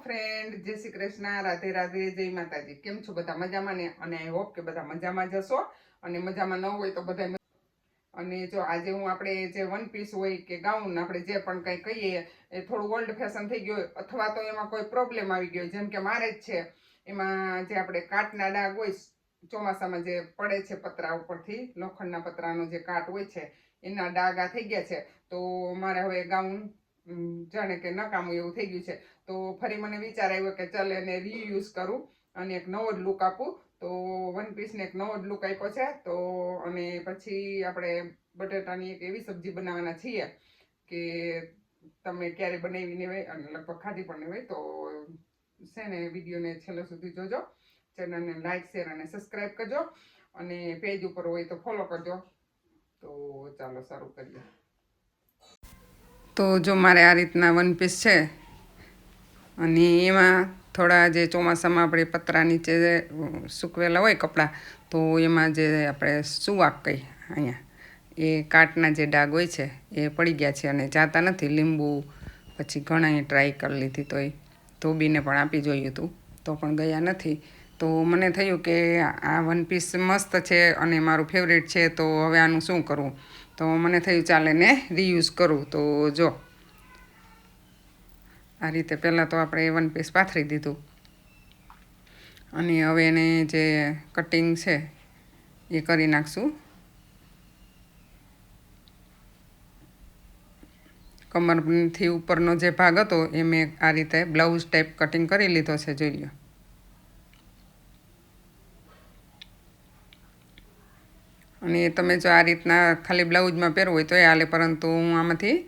Friend, જય શ્રી કૃષ્ણ, રાધે રાધે, જય માતાજી. કેમ છો બધા? મજામાં ને? અને આઈ હોપ કે બધા મજામાં જશો અને મજામાં ન હોય તો બધા. અને જો આજે હું આપણે જે વન પીસ હોય કે ગાઉન આપણે જે પણ કંઈ કહીએ એ થોડું ઓલ્ડ ફેશન થઈ ગયું હોય અથવા તો એમાં કોઈ પ્રોબ્લેમ આવી ગયો, જેમ કે મારે જ છે, એમાં જે આપણે કાટના ડાઘ હોય ચોમાસામાં જે પડે છે પતરા ઉપરથી, લોખંડના પતરાનો જે કાટ હોય છે એના ડાઘા થઈ ગયા છે. તો મારે હવે ગાઉન જાણે કે નકામું એવું થઈ ગયું છે. તો ફરી મને વિચાર આવ્યો કે ચાલ એને રીયુઝ કરું અને એક નવો જ લુક આપું. તો વન પીસને એક નવો જ લુક આપ્યો છે. તો અને પછી આપણે બટેટાની એક એવી સબ્જી બનાવવાના છીએ કે તમે ક્યારે બનાવીને હોય અને લગભગ ખાધી પણ નહીં હોય. તો છે ને વિડીયોને છેલ્લે સુધી જોજો, ચેનલને લાઈક શેર અને સબસ્ક્રાઈબ કરજો અને પેજ ઉપર હોય તો ફોલો કરજો. તો ચાલો શરૂ કરીએ. તો જો મારે આ રીતના વન પીસ છે અને એમાં થોડા જે ચોમાસામાં આપણે પતરા નીચે સૂકવેલા હોય કપડાં, તો એમાં જે આપણે સુવાક કહી અહીંયા એ કાટના જે ડાઘ હોય છે એ પડી ગયા છે અને જાતા નથી. લીંબુ પછી ઘણાએ ટ્રાય કરી લીધી, તો એ ધોબીને પણ આપી જોયું હતું તો પણ ગયા નથી. તો મને થયું કે આ વન પીસ મસ્ત છે અને મારું ફેવરેટ છે, તો હવે આનું શું કરવું? તો મને થયું ચાલ એને રીયુઝ કરું. તો જો આ રીતે પહેલાં તો આપણે વન પીસ પાથરી દીધું અને હવે એને જે કટિંગ છે એ કરી નાખશું. કમરથી ઉપરનો જે ભાગ હતો એ મેં આ રીતે બ્લાઉઝ ટાઈપ કટિંગ કરી લીધો છે, જોઈ લો. અને તમે જો આ રીતના ખાલી બ્લાઉઝમાં પહેરવું હોય તો એ હાલે, પરંતુ હું આમાંથી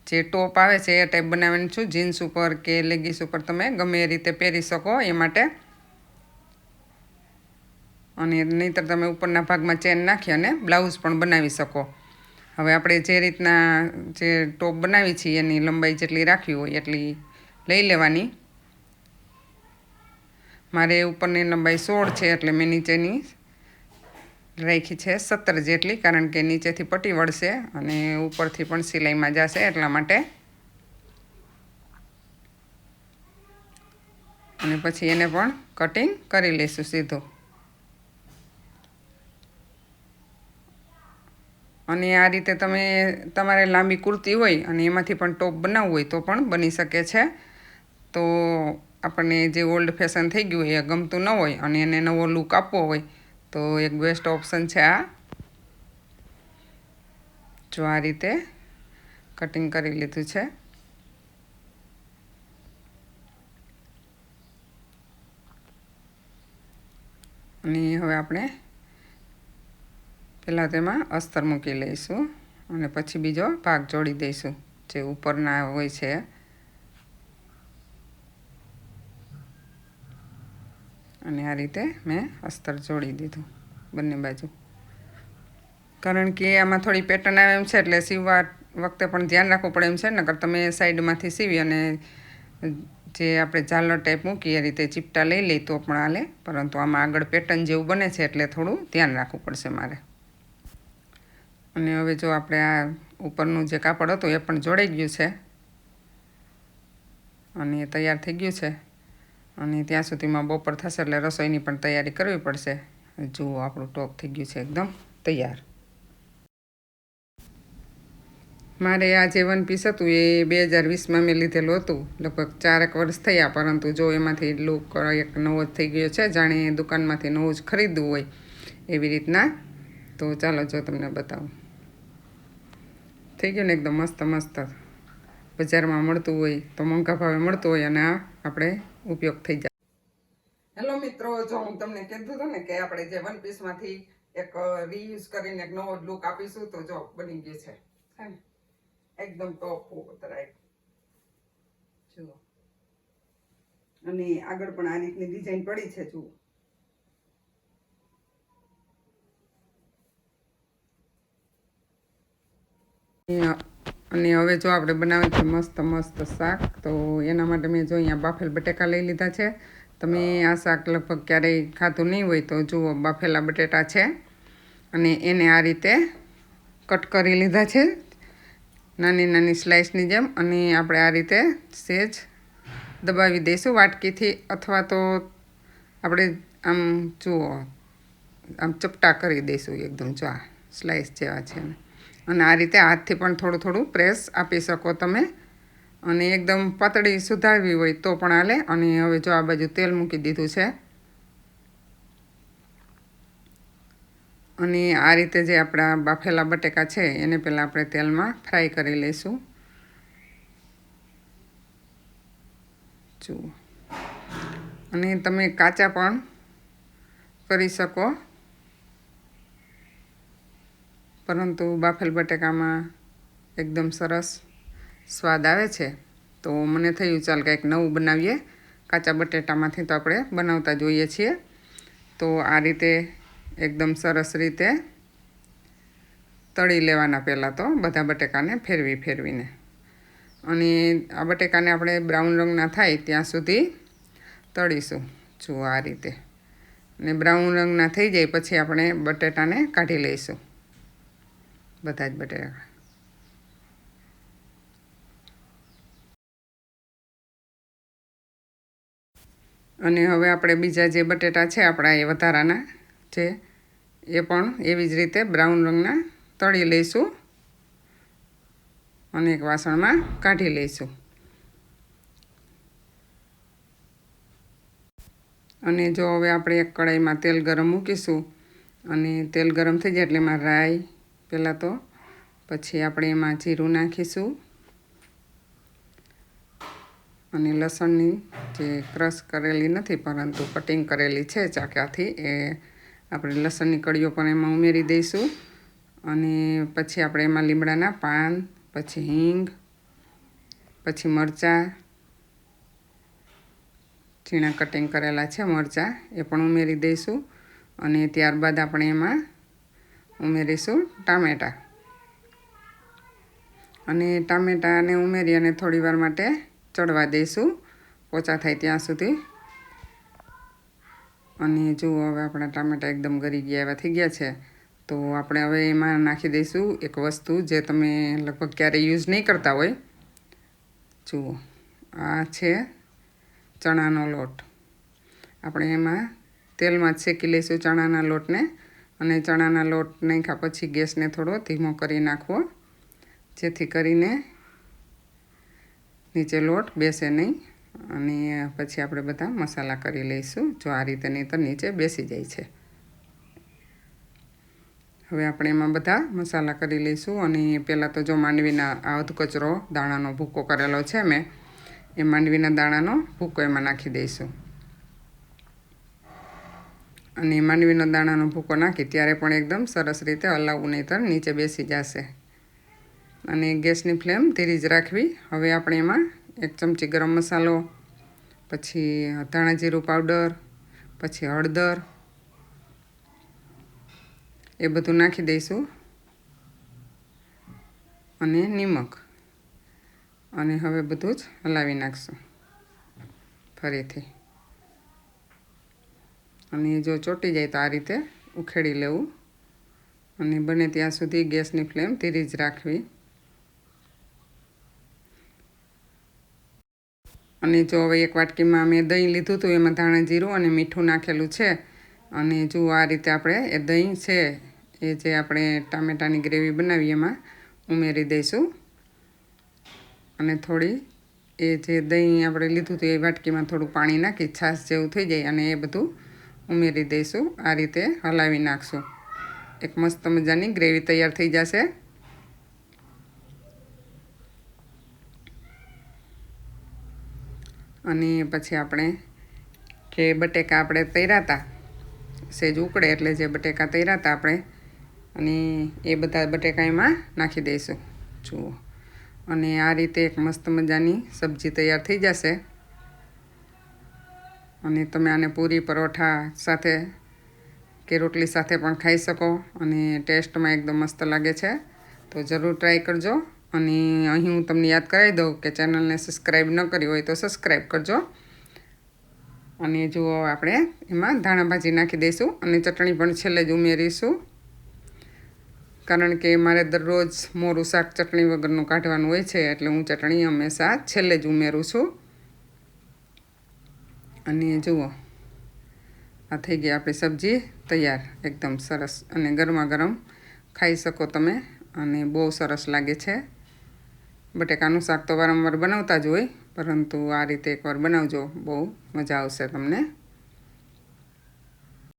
જે ટોપ આવે છે એ ટાઈપ બનાવવાની છું. જીન્સ ઉપર કે લેગીસ ઉપર તમે ગમે એ રીતે પહેરી શકો એ માટે. અને નહીંતર તમે ઉપરના ભાગમાં ચેન નાખી અને બ્લાઉઝ પણ બનાવી શકો. હવે આપણે જે રીતના જે ટોપ બનાવી છીએ એની લંબાઈ જેટલી રાખવી હોય એટલી લઈ લેવાની. મારે ઉપરની લંબાઈ 16 છે એટલે મેં નીચેની રાખી છે 17 જેટલી, કારણ કે નીચેથી પટ્ટી વળશે અને ઉપરથી પણ સિલાઈમાં જશે એટલા માટે. અને પછી એને પણ કટિંગ કરી લઈશું સીધું. અને આ રીતે તમે તમારે લાંબી કુર્તી હોય અને એમાંથી પણ ટોપ બનાવવું હોય તો પણ બની શકે છે. તો આપણને જે ઓલ્ડ ફેશન થઈ ગયું એ ગમતું ન હોય અને એને નવો લુક આપવો હોય તો એક બેસ્ટ ઓપ્શન છે આ. જો આ રીતે કટિંગ કરી લીધું છે. અને હવે આપણે પહેલાં તેમાં અસ્તર મૂકી લઈશું અને પછી બીજો ભાગ જોડી દઈશું જે ઉપરના હોય છે. અને આ રીતે મેં અસ્તર જોડી દીધું બંને બાજુ, કારણ કે આમાં થોડી પેટર્ન આવે એમ છે એટલે સીવવા વખતે પણ ધ્યાન રાખવું પડે એમ છે. નકર તમે સાઈડમાંથી સીવી અને જે આપણે ઝાલર ટાઈપ મૂકી એ રીતે ચીપટા લઈ લઈ તો પણ હાલે, પરંતુ આમાં આગળ પેટર્ન જેવું બને છે એટલે થોડું ધ્યાન રાખવું પડશે મારે. અને હવે જો આપણે આ ઉપરનું જે કાપડ હતું એ પણ જોડાઈ ગયું છે અને એ તૈયાર થઈ ગયું છે. અને ત્યાં સુધીમાં બપોર થશે એટલે રસોઈની પણ તૈયારી કરવી પડશે. જુઓ આપણું ટોપ થઈ ગયું છે એકદમ તૈયાર. મારે આ જે વન પીસ હતું એ 2020માં મેં લીધેલું હતું, લગભગ 4 વર્ષ થયા, પરંતુ જો એમાંથી લુક એક નવો જ થઈ ગયો છે, જાણે દુકાનમાંથી નવું જ ખરીદવું હોય એવી રીતના. તો ચાલો જો તમને બતાવું. થઈ ગયું ને એકદમ મસ્ત મસ્ત. બજારમાં મળતું હોય તો મોંઘા ભાવે મળતું હોય અને આ આપણે ઉપયોગ થઈ જાય. હેલો મિત્રો, જો હું તમને કીધું હતું ને કે આપણે જે વન પીસમાંથી એક રીયુઝ કરીને એક નવો લુક આપીશું, તો જો બની ગયું છે એકદમ ટોપ ઉતરાય. જુઓ, અને આગળ પણ આ રીતની ડિઝાઇન પડી છે. જુઓ, અને હવે જો આપણે બનાવે છે મસ્ત મસ્ત શાક. તો એના માટે મેં જો અહીંયા બાફેલ બટેકા લઈ લીધા છે. તમે આ શાક લગભગ ક્યારેય ખાધું નહીં હોય તો જુઓ, બાફેલા બટેટા છે અને એને આ રીતે કટ કરી લીધા છે નાની નાની સ્લાઇસની જેમ. અને આપણે આ રીતે સેજ દબાવી દઈશું વાટકીથી, અથવા તો આપણે આમ જુઓ આમ ચપટા કરી દઈશું એકદમ, જો આ સ્લાઇસ જેવા છે. અને આ રીતે હાથથી પણ થોડું થોડું પ્રેસ આપી શકો તમે. અને એકદમ પાતળી સુધારવી હોય તો પણ હાલે. અને હવે જો આ બાજુ તેલ મૂકી દીધું છે. અને આ રીતે જે આપણા બાફેલા બટેકા છે એને પહેલાં આપણે તેલમાં ફ્રાય કરી લઈશું. જુઓ, અને તમે કાચા પણ કરી શકો, પરંતુ બાફેલ બટેકામાં એકદમ સરસ સ્વાદ આવે છે. તો મને થયું ચાલ કંઈક નવું બનાવીએ. કાચા બટેટામાંથી તો આપણે બનાવતા જોઈએ છીએ. તો આ રીતે એકદમ સરસ રીતે તળી લેવાના પહેલાં તો બધા બટેકાને ફેરવીને. અને આ બટેકાને આપણે બ્રાઉન રંગના થાય ત્યાં સુધી તળીશું. જુઓ આ રીતે. અને બ્રાઉન રંગના થઈ જાય પછી આપણે બટેટાને કાઢી લઈશું, બધા જ બટેકા. અને હવે આપણે બીજા જે બટેટા છે આપણા એ વધારાના છે એ પણ એવી જ રીતે બ્રાઉન રંગના તળી લઈશું અને એક વાસણમાં કાઢી લઈશું. અને જો હવે આપણે એક કઢાઈમાં તેલ ગરમ મૂકીશું, અને તેલ ગરમ થઈ જાય એટલે એમાં રાઈ પહેલાં તો, પછી આપણે એમાં જીરું નાખીશું, અને લસણની જે ક્રશ કરેલી નથી પરંતુ કટિંગ કરેલી છે ચાકાથી, એ આપણે લસણની કળીઓ પણ એમાં ઉમેરી દઈશું. અને પછી આપણે એમાં લીમડાના પાન, પછી હિંગ, પછી મરચાં, ઝીણા કટિંગ કરેલા છે મરચાં એ પણ ઉમેરી દઈશું. અને ત્યારબાદ આપણે એમાં ઉમેરીશું ટામેટાં. અને ટામેટાને ઉમેરી અને થોડી વાર માટે ચડવા દઈશું, પોચા થાય ત્યાં સુધી. અને જુઓ હવે આપણા ટામેટાં એકદમ ગળી ગયા એવા થઈ ગયા છે. તો આપણે હવે એમાં નાખી દઈશું એક વસ્તુ જે તમે લગભગ ક્યારેય યુઝ નહીં કરતા હોય. જુઓ, આ છે ચણાનો લોટ. આપણે એમાં તેલમાં જ શેકી લઈશું ચણાના લોટને. અને ચણાના લોટ નાખ્યા પછી ગેસને થોડો ધીમો કરી નાખવો, જેથી કરીને નીચે લોટ બેસે નહીં. અને પછી આપણે બધા મસાલા કરી લઈશું. જો આ રીતે નહીં તો નીચે બેસી જાય છે. હવે આપણે એમાં બધા મસાલા કરી લઈશું. અને પહેલાં તો જો માંડવીના અધ કચરો દાણાનો ભૂકો કરેલો છે મેં, એ માંડવીના દાણાનો ભૂકો એમાં નાખી દઈશું. અને માંડવીનો દાણાનો ભૂકો નાખી ત્યારે પણ એકદમ સરસ રીતે હલાવવું, નહીંતર નીચે બેસી જશે. અને ગેસની ફ્લેમ ધીરી જ રાખવી. હવે આપણે એમાં 1 ચમચી ગરમ મસાલો, પછી ધાણા જીરું પાવડર, પછી હળદર, એ બધું નાખી દઈશું. અને નિમક. અને હવે બધું જ હલાવી નાખશું ફરીથી. અને જો ચોંટી જાય તો આ રીતે ઉખેડી લેવું. અને બને ત્યાં સુધી ગેસની ફ્લેમ ધીરી જ રાખવી. અને જો હવે એક વાટકીમાં મેં દહીં લીધું હતું, એમાં ધાણા જીરું અને મીઠું નાખેલું છે. અને જો આ રીતે આપણે એ દહીં છે એ જે આપણે ટામેટાની ગ્રેવી બનાવી એમાં ઉમેરી દઈશું. અને થોડી એ જે દહીં આપણે લીધું હતું એ વાટકીમાં થોડું પાણી નાખી છાશ જેવું થઈ જાય અને એ બધું ઉમેરી દઈશું. આ રીતે હલાવી નાખશું. એક મસ્ત મજાની ગ્રેવી તૈયાર થઈ જશે. અને પછી આપણે જે બટેકા આપણે તળ્યા હતા, સેજ ઉકળે એટલે જે બટેકા તળ્યા હતા આપણે, અને એ બધા બટેકા એમાં નાખી દઈશું. જુઓ, અને આ રીતે એક મસ્ત મજાની સબ્જી તૈયાર થઈ જશે. અને તમે આને પૂરી પરોઠા સાથે કે રોટલી સાથે પણ ખાઈ શકો. અને ટેસ્ટમાં એકદમ મસ્ત લાગે છે. તો જરૂર ટ્રાય કરજો. અને અહીં હું તમને યાદ કરાવી દઉં કે ચેનલને સબસ્ક્રાઈબ ન કરી હોય તો સબસ્ક્રાઈબ કરજો. અને જુઓ આપણે એમાં ધાણા ભાજી નાખી દઈશું. અને ચટણી પણ છેલ્લે જ ઉમેરીશું, કારણ કે મારે દરરોજ મોરું શાક ચટણી વગરનું કાઢવાનું હોય છે, એટલે હું ચટણી હંમેશા છેલ્લે જ ઉમેરું છું. અને જુઓ આ થઈ ગઈ આપણી સબ્જી તૈયાર, એકદમ સરસ અને ગરમા ગરમ ખાઈ શકો તમે અને બહુ સરસ લાગે છે. બટેકાનું શાક તો વારંવાર બનાવતા જ હોય, પરંતુ આ રીતે એકવાર બનાવજો, બહુ મજા આવશે તમને.